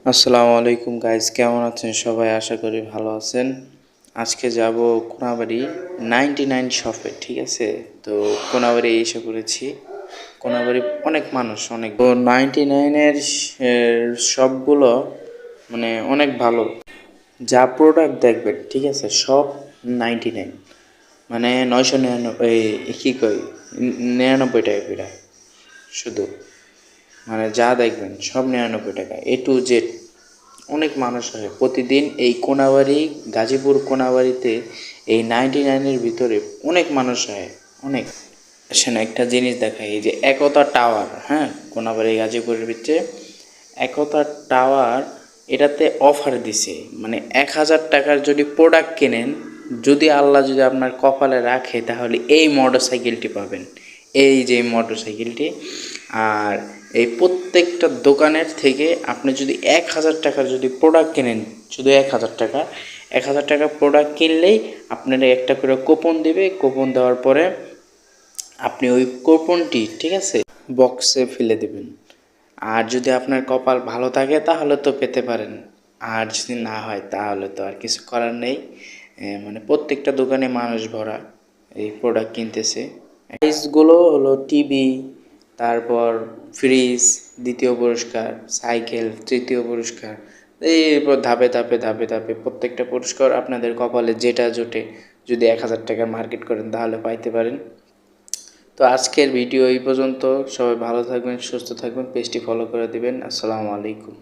আসসালামু আলাইকুম গাইজ, কেমন আছেন সবাই? আশা করি ভালো আছেন। আজকে যাব কোনাবাড়ি 99 শপে, ঠিক আছে? তো কোনাবাড়ি এসে পড়েছি। কোনাবাড়ি অনেক মানুষ, অনেক। তো 99-এর শপগুলো মানে অনেক ভালো। যা প্রোডাক্ট দেখবেন, ঠিক আছে, সব 99, মানে 999, কী কই, 99 টাকা করে শুধু। মানে যা দেখবেন সব 99 টাকা, A to Z। অনেক মানুষ হয় প্রতিদিন এই কোনাবাড়ি, গাজীপুর কোনাবাড়িতে এই 99-এর ভিতরে অনেক মানুষ হয়, অনেক। আসেন একটা জিনিস দেখাই, এই যে একতা টাওয়ার, হ্যাঁ, কোনাবাড়ি গাজীপুরের ভিতরে একতা টাওয়ার, এটাতে অফার দিছে। মানে 1000 টাকার যদি প্রোডাক্ট কেনেন, যদি আল্লাহ যদি আপনার কপালে রাখে, তাহলে এই মোটর সাইকেলটি পাবেন, এই যে মোটর সাইকেলটি। আর এই প্রত্যেকটা দোকানের থেকে আপনি যদি 1000 টাকার যদি প্রোডাক্ট কেনেন, শুধু 1000 টাকা, 1000 টাকা প্রোডাক্ট কিনলেই আপনারা একটা করে কুপন দেবে। কুপন দেওয়ার পরে আপনি ওই কুপনটি, ঠিক আছে, বক্সে ফেলে দেবেন। আর যদি আপনার কপাল ভালো থাকে তাহলে তো পেতে পারেন, আর যদি না হয় তাহলে তো আর কিছু করার নেই। মানে প্রত্যেকটা দোকানে মানুষ ভরা, এই প্রোডাক্ট কিনতেছে। প্রাইসগুলো হলো টিভি, তারপর ফ্রিজ দ্বিতীয় পুরস্কার, সাইকেল তৃতীয় পুরস্কার, এরপর ধাপে ধাপে ধাপে ধাপে প্রত্যেকটা পুরস্কার আপনাদের কপালে যেটা জোটে, যদি 1000 টাকার মার্কেট করেন তাহলে পাইতে পারেন। তো আজকের ভিডিও এই পর্যন্ত। সবাই ভালো থাকবেন, সুস্থ থাকবেন, পেজটি ফলো করে দিবেন। আসসালামু আলাইকুম।